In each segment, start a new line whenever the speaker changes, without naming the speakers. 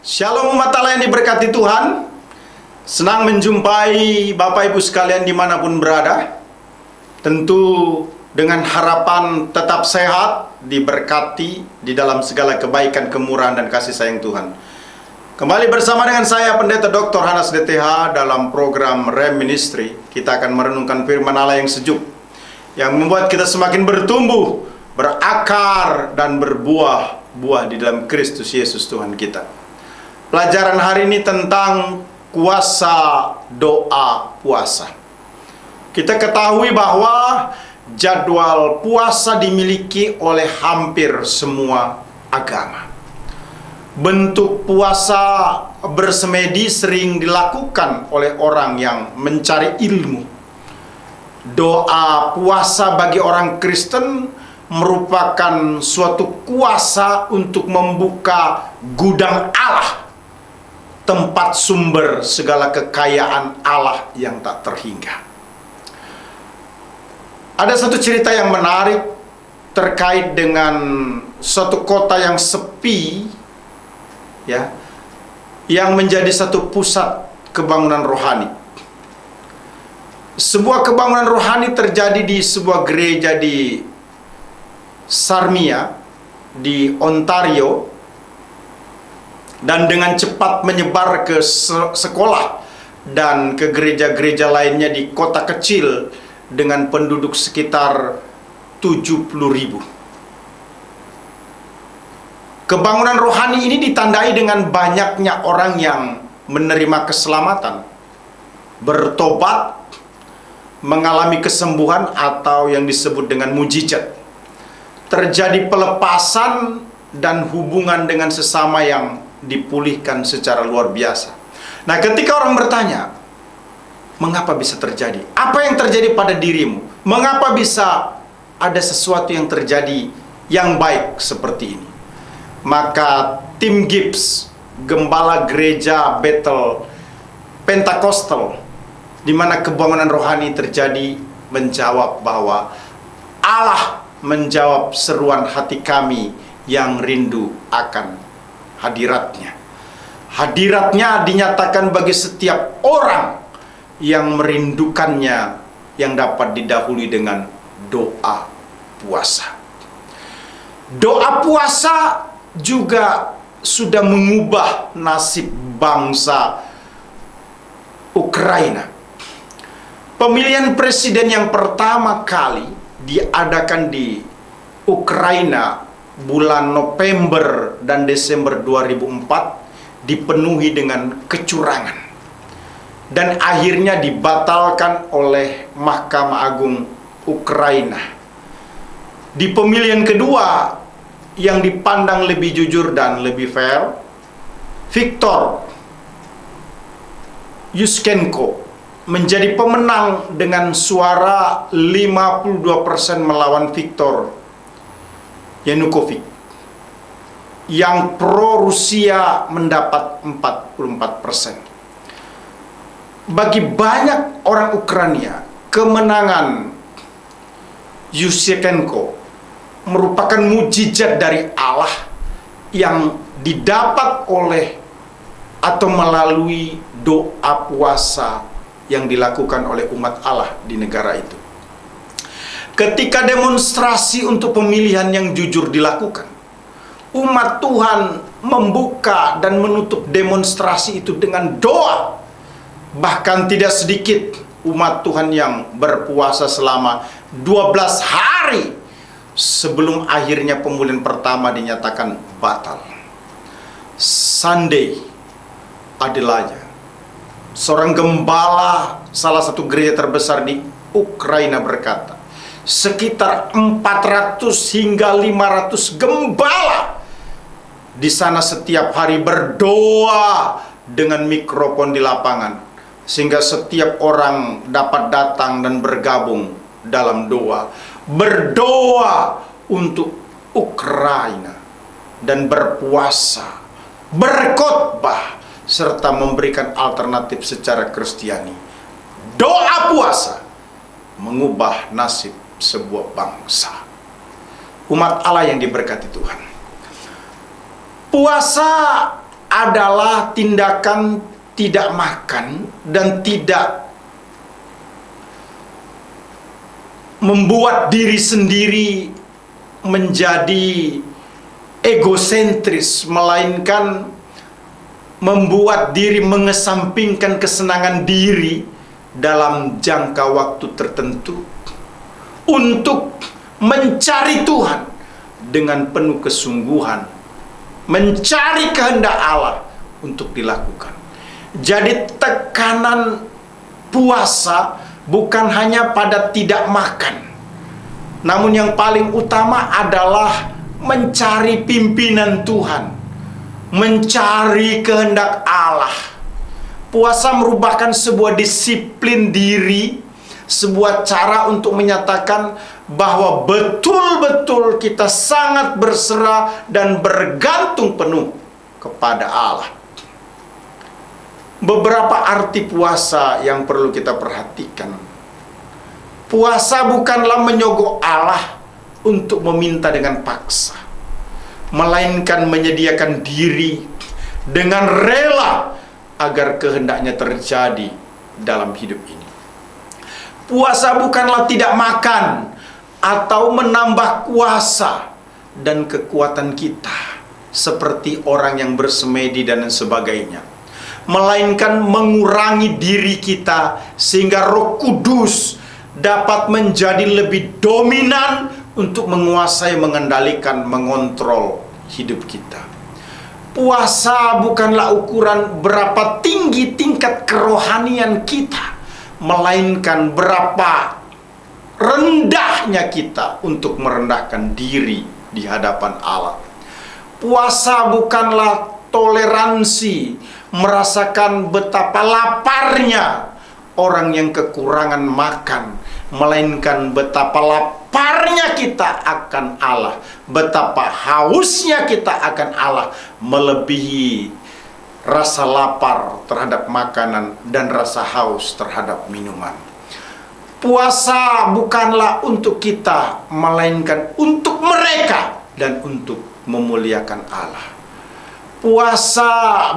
Shalom umat Allah yang diberkati Tuhan. Senang menjumpai Bapak Ibu sekalian dimanapun berada. Tentu dengan harapan tetap sehat, diberkati di dalam segala kebaikan, kemurahan, dan kasih sayang Tuhan. Kembali bersama dengan saya Pendeta Dr. Hanas DTH dalam program Rem Ministry. Kita akan merenungkan firman Allah yang sejuk, yang membuat kita semakin bertumbuh, berakar, dan berbuah-buah di dalam Kristus Yesus Tuhan kita. Pelajaran hari ini tentang kuasa doa puasa. Kita ketahui bahwa jadwal puasa dimiliki oleh hampir semua agama. Bentuk puasa bersemedi sering dilakukan oleh orang yang mencari ilmu. Doa puasa bagi orang Kristen merupakan suatu kuasa untuk membuka gudang Allah, tempat sumber segala kekayaan Allah yang tak terhingga. Ada satu cerita yang menarik terkait dengan suatu kota yang sepi, ya, yang menjadi satu pusat kebangunan rohani. Sebuah kebangunan rohani terjadi di sebuah gereja di Sarnia, di Ontario, dan dengan cepat menyebar ke sekolah dan ke gereja-gereja lainnya di kota kecil dengan penduduk sekitar 70.000. Kebangunan rohani ini ditandai dengan banyaknya orang yang menerima keselamatan, bertobat, mengalami kesembuhan atau yang disebut dengan mujizat. Terjadi pelepasan dan hubungan dengan sesama yang dipulihkan secara luar biasa. Nah, ketika orang bertanya, mengapa bisa terjadi? Apa yang terjadi pada dirimu? Mengapa bisa ada sesuatu yang terjadi yang baik seperti ini? Maka Tim Gibbs, gembala gereja Bethel Pentakostal, di mana kebangunan rohani terjadi, menjawab bahwa Allah menjawab seruan hati kami yang rindu akan hadiratnya. Hadiratnya dinyatakan bagi setiap orang yang merindukannya, yang dapat didahului dengan doa puasa. Doa puasa juga sudah mengubah nasib bangsa Ukraina. Pemilihan presiden yang pertama kali diadakan di Ukraina bulan November dan Desember 2004 dipenuhi dengan kecurangan dan akhirnya dibatalkan oleh Mahkamah Agung Ukraina. Di pemilihan kedua yang dipandang lebih jujur dan lebih fair, Viktor Yushchenko menjadi pemenang dengan suara 52% melawan Viktor Yanukovych yang pro Rusia mendapat 44%. Bagi banyak orang Ukraina, kemenangan Yushchenko merupakan mujizat dari Allah yang didapat oleh atau melalui doa puasa yang dilakukan oleh umat Allah di negara itu. Ketika demonstrasi untuk pemilihan yang jujur dilakukan, umat Tuhan membuka dan menutup demonstrasi itu dengan doa. Bahkan tidak sedikit umat Tuhan yang berpuasa selama 12 hari sebelum akhirnya pemilihan pertama dinyatakan batal. Sunday Adelaja, seorang gembala salah satu gereja terbesar di Ukraina berkata, sekitar 400 hingga 500 gembala di sana setiap hari berdoa dengan mikrofon di lapangan, sehingga setiap orang dapat datang dan bergabung dalam doa. Berdoa untuk Ukraina dan berpuasa, berkhotbah, serta memberikan alternatif secara Kristiani. Doa puasa mengubah nasib sebuah bangsa. Umat Allah yang diberkati Tuhan, puasa adalah tindakan tidak makan dan tidak membuat diri sendiri menjadi egosentris, melainkan membuat diri mengesampingkan kesenangan diri dalam jangka waktu tertentu untuk mencari Tuhan dengan penuh kesungguhan, mencari kehendak Allah untuk dilakukan. Jadi tekanan puasa bukan hanya pada tidak makan, namun yang paling utama adalah mencari pimpinan Tuhan, mencari kehendak Allah. Puasa merupakan sebuah disiplin diri, sebuah cara untuk menyatakan bahwa betul-betul kita sangat berserah dan bergantung penuh kepada Allah. Beberapa arti puasa yang perlu kita perhatikan. Puasa bukanlah menyogok Allah untuk meminta dengan paksa, melainkan menyediakan diri dengan rela agar kehendaknya terjadi dalam hidup ini. Puasa bukanlah tidak makan atau menambah kuasa dan kekuatan kita seperti orang yang bersemedi dan sebagainya, melainkan mengurangi diri kita sehingga Roh Kudus dapat menjadi lebih dominan untuk menguasai, mengendalikan, mengontrol hidup kita. Puasa bukanlah ukuran berapa tinggi tingkat kerohanian kita, melainkan berapa rendahnya kita untuk merendahkan diri di hadapan Allah. Puasa bukanlah toleransi, merasakan betapa laparnya orang yang kekurangan makan, melainkan betapa laparnya kita akan Allah, betapa hausnya kita akan Allah, melebihi rasa lapar terhadap makanan dan rasa haus terhadap minuman. Puasa bukanlah untuk kita, melainkan untuk mereka dan untuk memuliakan Allah. Puasa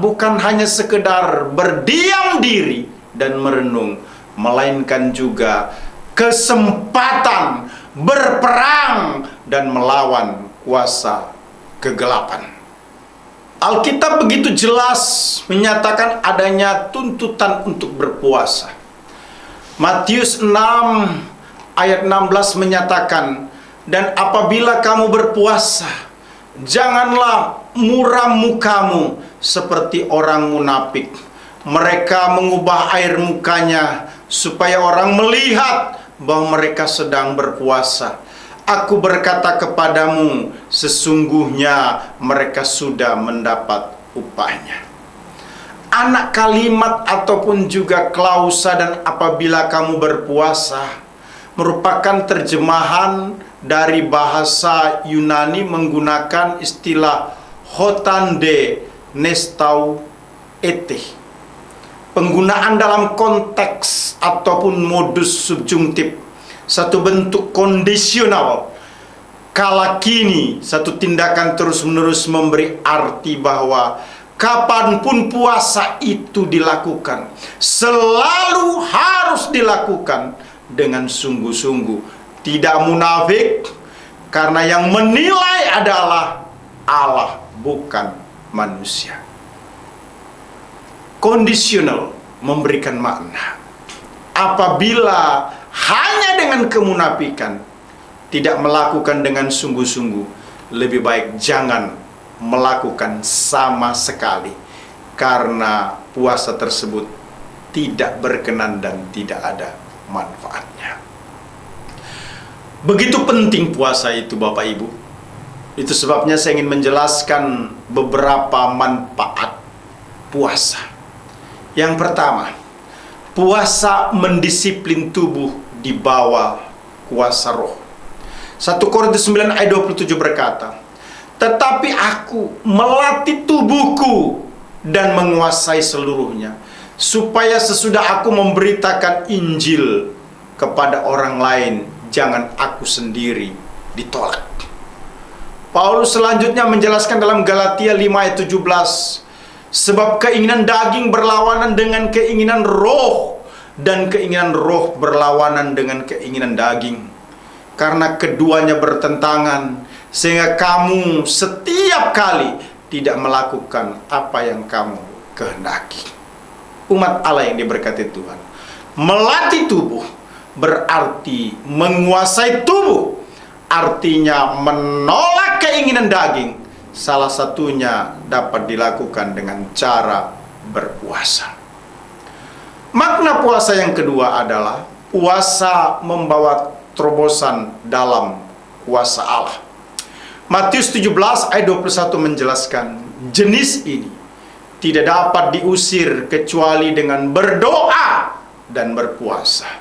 bukan hanya sekedar berdiam diri dan merenung, melainkan juga kesempatan berperang dan melawan kuasa kegelapan. Alkitab begitu jelas menyatakan adanya tuntutan untuk berpuasa. Matius 6 ayat 16 menyatakan, "Dan apabila kamu berpuasa, janganlah muram mukamu seperti orang munafik. Mereka mengubah air mukanya supaya orang melihat bahwa mereka sedang berpuasa. Aku berkata kepadamu, sesungguhnya mereka sudah mendapat upahnya." Anak kalimat ataupun juga klausa "dan apabila kamu berpuasa" merupakan terjemahan dari bahasa Yunani menggunakan istilah hotande nestau ete. Penggunaan dalam konteks ataupun modus subjungtif, satu bentuk kondisional. Kala kini, satu tindakan terus-menerus memberi arti bahwa kapanpun puasa itu dilakukan, selalu harus dilakukan dengan sungguh-sungguh, tidak munafik, karena yang menilai adalah Allah, bukan manusia. Kondisional memberikan makna. Apabila hanya dengan kemunafikan, tidak melakukan dengan sungguh-sungguh, lebih baik jangan melakukan sama sekali, karena puasa tersebut tidak berkenan dan tidak ada manfaatnya. Begitu penting puasa itu, Bapak Ibu. Itu sebabnya saya ingin menjelaskan beberapa manfaat puasa. Yang pertama, puasa mendisiplin tubuh di bawah kuasa roh. 1 Korintus 9 ayat 27 berkata, tetapi aku melatih tubuhku dan menguasai seluruhnya, supaya sesudah aku memberitakan Injil kepada orang lain, jangan aku sendiri ditolak. Paulus selanjutnya menjelaskan dalam Galatia 5 ayat 17, sebab keinginan daging berlawanan dengan keinginan roh, dan keinginan roh berlawanan dengan keinginan daging. Karena keduanya bertentangan, sehingga kamu setiap kali tidak melakukan apa yang kamu kehendaki. Umat Allah yang diberkati Tuhan, melatih tubuh berarti menguasai tubuh, artinya menolak keinginan daging. Salah satunya dapat dilakukan dengan cara berpuasa. Makna puasa yang kedua adalah puasa membawa terobosan dalam kuasa Allah. Matius 17 ayat 21 menjelaskan, jenis ini tidak dapat diusir kecuali dengan berdoa dan berpuasa.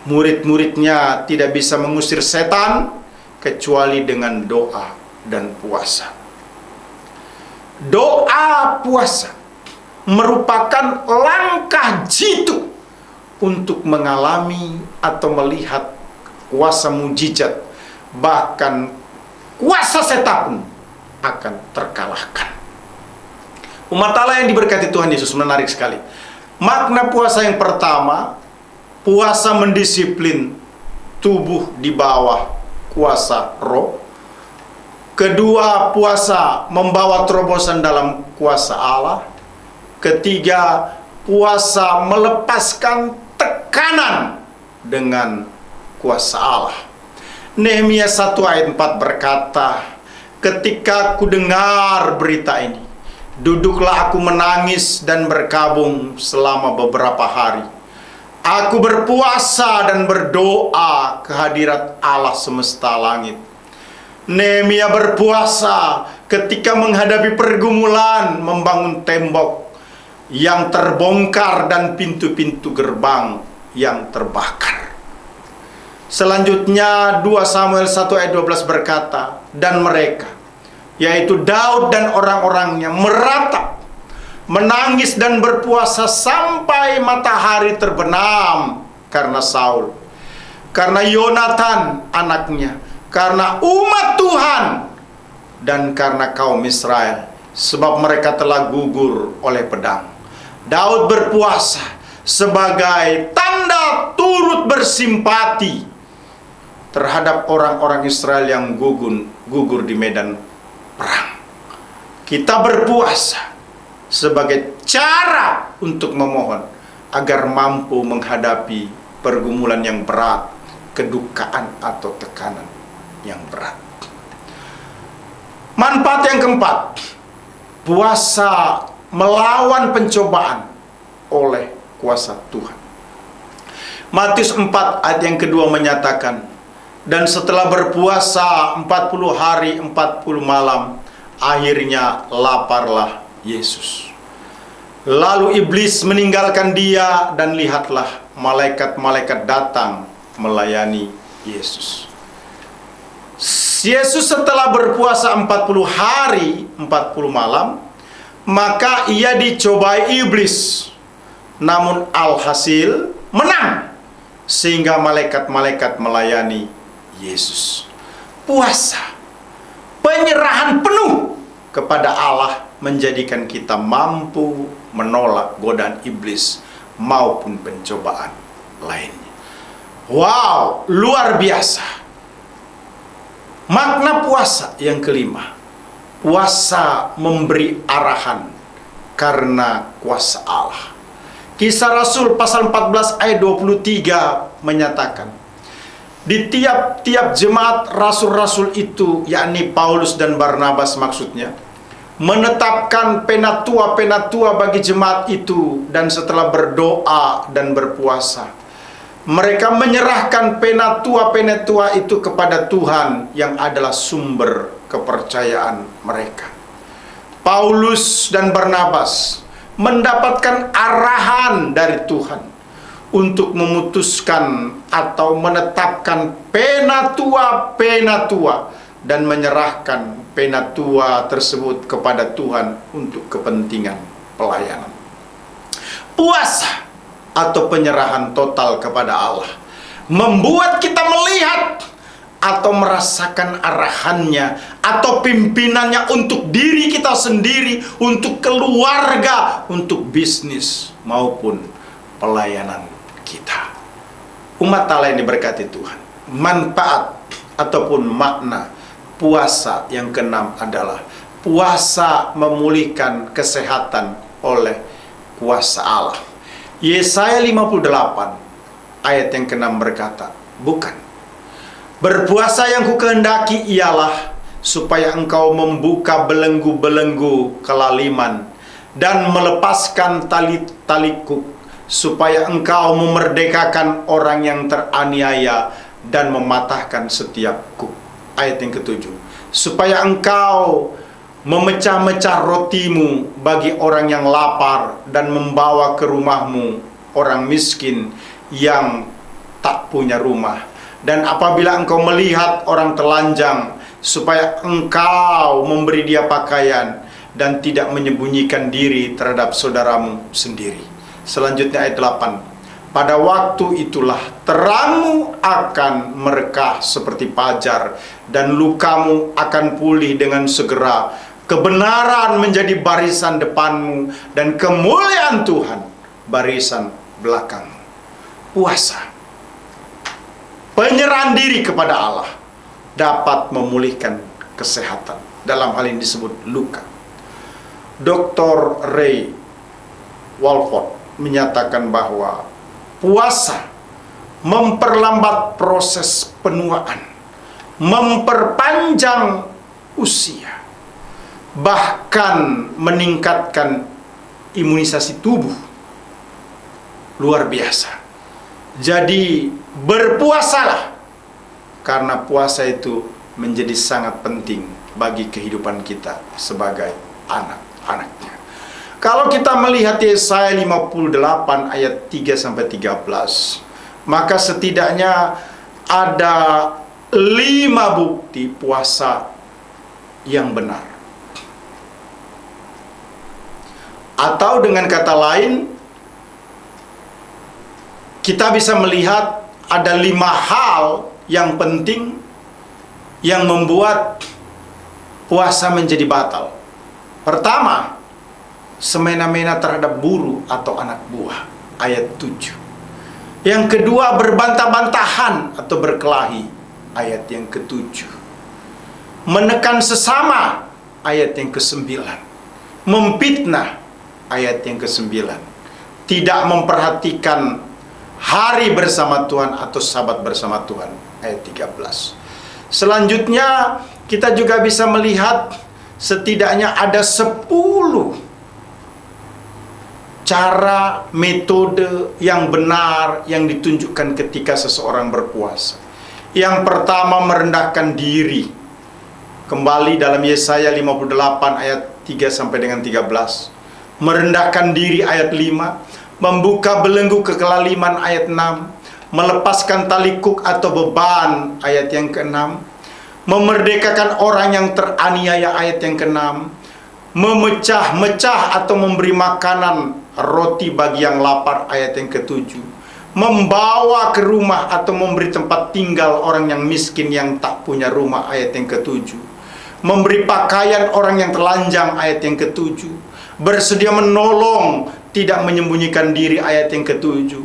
Murid-muridnya tidak bisa mengusir setan kecuali dengan doa dan puasa. Doa puasa merupakan langkah jitu untuk mengalami atau melihat kuasa mujizat, bahkan kuasa setan pun akan terkalahkan. Umat Allah yang diberkati Tuhan Yesus, menarik sekali. Makna puasa yang pertama, puasa mendisiplin tubuh di bawah kuasa roh. Kedua, puasa membawa terobosan dalam kuasa Allah. Ketiga, puasa melepaskan tekanan dengan kuasa Allah. Nehemia 1 ayat 4 berkata, ketika aku dengar berita ini, duduklah aku menangis dan berkabung selama beberapa hari. Aku berpuasa dan berdoa ke hadirat Allah semesta langit. Nehemia berpuasa ketika menghadapi pergumulan membangun tembok yang terbongkar dan pintu-pintu gerbang yang terbakar. Selanjutnya 2 Samuel 1 ayat 12 berkata, dan mereka, yaitu Daud dan orang-orangnya, meratap, menangis dan berpuasa sampai matahari terbenam karena Saul, karena Yonatan anaknya, karena umat Tuhan, dan karena kaum Israel, sebab mereka telah gugur oleh pedang. Daud berpuasa sebagai tanda turut bersimpati terhadap orang-orang Israel yang gugur di medan perang. Kita berpuasa sebagai cara untuk memohon agar mampu menghadapi pergumulan yang berat, kedukaan atau tekanan yang berat. Manfaat yang keempat, puasa melawan pencobaan oleh kuasa Tuhan. Matius 4 ayat yang kedua menyatakan, dan setelah berpuasa 40 hari 40 malam, akhirnya laparlah Yesus. Lalu iblis meninggalkan dia, dan lihatlah malaikat-malaikat datang melayani Yesus. Yesus setelah berpuasa 40 hari 40 malam, maka ia dicobai iblis. Namun alhasil menang, sehingga malaikat-malaikat melayani Yesus. Puasa, penyerahan penuh kepada Allah, menjadikan kita mampu menolak godaan iblis maupun pencobaan lainnya. Wow, luar biasa. Makna puasa yang kelima, puasa memberi arahan karena kuasa Allah. Kisah Rasul pasal 14 ayat 23 menyatakan, di tiap-tiap jemaat rasul-rasul itu, yakni Paulus dan Barnabas maksudnya, menetapkan penatua-penatua bagi jemaat itu, dan setelah berdoa dan berpuasa, mereka menyerahkan penatua-penatua itu kepada Tuhan yang adalah sumber kepercayaan mereka. Paulus dan Barnabas mendapatkan arahan dari Tuhan untuk memutuskan atau menetapkan penatua dan menyerahkan penatua tersebut kepada Tuhan untuk kepentingan pelayanan. Puasa atau penyerahan total kepada Allah membuat kita melihat atau merasakan arahannya atau pimpinannya untuk diri kita sendiri, untuk keluarga, untuk bisnis maupun pelayanan kita. Umat Allah yang diberkati Tuhan, manfaat ataupun makna puasa yang keenam adalah puasa memulihkan kesehatan oleh kuasa Allah. Yesaya 58 ayat yang keenam berkata, bukan, berpuasa yang kukehendaki ialah supaya engkau membuka belenggu-belenggu kelaliman dan melepaskan tali-tali kuk, supaya engkau memerdekakan orang yang teraniaya dan mematahkan setiap kuk. Ayat yang ketujuh, supaya engkau memecah-mecah rotimu bagi orang yang lapar dan membawa ke rumahmu orang miskin yang tak punya rumah. Dan apabila engkau melihat orang telanjang, supaya engkau memberi dia pakaian dan tidak menyembunyikan diri terhadap saudaramu sendiri. Selanjutnya ayat 8. Pada waktu itulah terangmu akan merekah seperti fajar dan lukamu akan pulih dengan segera. Kebenaran menjadi barisan depanmu dan kemuliaan Tuhan barisan belakangmu. Puasa, penyerahan diri kepada Allah dapat memulihkan kesehatan. Dalam hal ini disebut luka. Dr. Ray Walford menyatakan bahwa puasa memperlambat proses penuaan, memperpanjang usia, bahkan meningkatkan imunisasi tubuh. Luar biasa. Jadi berpuasalah, karena puasa itu menjadi sangat penting bagi kehidupan kita sebagai anak-anaknya. Kalau kita melihat Yesaya 58 ayat 3-13, maka setidaknya ada 5 bukti puasa yang benar. Atau dengan kata lain, kita bisa melihat ada 5 hal yang penting yang membuat puasa menjadi batal. Pertama, semena-mena terhadap buruh atau anak buah, ayat 7. Yang kedua, berbantah-bantahan atau berkelahi, ayat yang ke-7. Menekan sesama, ayat yang ke-9. Memfitnah, ayat yang ke-9. Tidak memperhatikan hari bersama Tuhan atau sabat bersama Tuhan, ayat 13. Selanjutnya kita juga bisa melihat setidaknya ada 10 cara, metode yang benar yang ditunjukkan ketika seseorang berpuasa. Yang pertama, merendahkan diri. Kembali dalam Yesaya 58 ayat 3 sampai dengan 13. Merendahkan diri ayat 5. Membuka belenggu kekelaliman ayat 6. Melepaskan tali kuk atau beban ayat yang ke-6. Memerdekakan orang yang teraniaya ayat yang ke-6. Memecah-mecah atau memberi makanan roti bagi yang lapar ayat yang ke-7. Membawa ke rumah atau memberi tempat tinggal orang yang miskin yang tak punya rumah ayat yang ke-7. Memberi pakaian orang yang telanjang ayat yang ke-7. Bersedia menolong, tidak menyembunyikan diri ayat yang ke-7.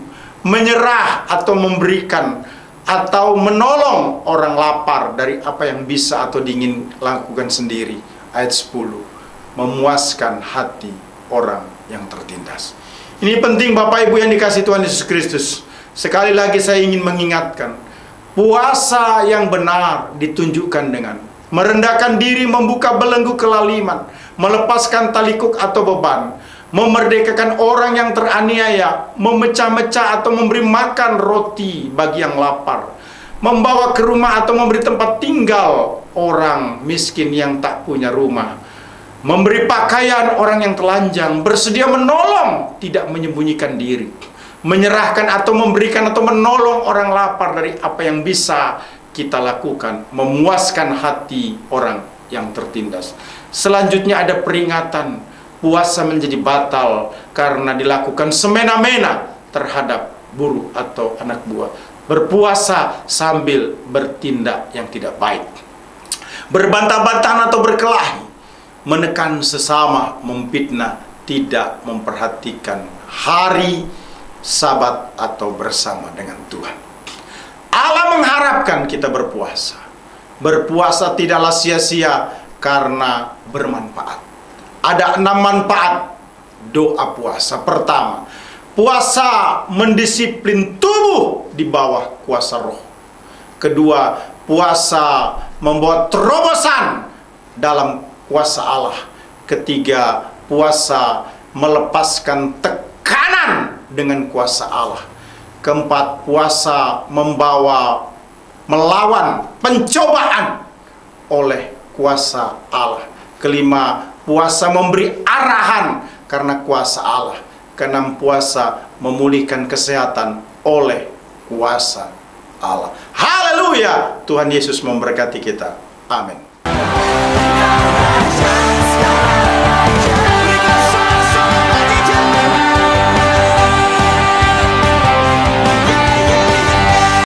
Menyerah atau memberikan atau menolong orang lapar dari apa yang bisa atau diingin lakukan sendiri ayat 10. Memuaskan hati orang yang tertindas. Ini penting Bapak Ibu yang dikasihi Tuhan Yesus Kristus. Sekali lagi saya ingin mengingatkan, puasa yang benar ditunjukkan dengan merendahkan diri, membuka belenggu kelaliman, melepaskan tali kuk atau beban, memerdekakan orang yang teraniaya, memecah-mecah atau memberi makan roti bagi yang lapar, membawa ke rumah atau memberi tempat tinggal orang miskin yang tak punya rumah, memberi pakaian orang yang telanjang, bersedia menolong, tidak menyembunyikan diri, menyerahkan atau memberikan atau menolong orang lapar dari apa yang bisa kita lakukan, memuaskan hati orang yang tertindas. Selanjutnya ada peringatan, puasa menjadi batal karena dilakukan semena-mena terhadap buruh atau anak buah. Berpuasa sambil bertindak yang tidak baik, berbantah-bantahan atau berkelahi, menekan sesama, memfitnah, tidak memperhatikan hari Sabat atau bersama dengan Tuhan. Allah mengharapkan kita berpuasa. Berpuasa tidaklah sia-sia karena bermanfaat. Ada 6 manfaat doa puasa. Pertama, puasa mendisiplin tubuh di bawah kuasa roh. Kedua, puasa membawa terobosan dalam kuasa Allah. Ketiga, puasa melepaskan tekanan dengan kuasa Allah. Keempat, puasa melawan pencobaan oleh kuasa Allah. Kelima, puasa memberi arahan karena kuasa Allah. Keenam, puasa memulihkan kesehatan oleh kuasa Allah. Haleluya! Tuhan Yesus memberkati kita. Amin.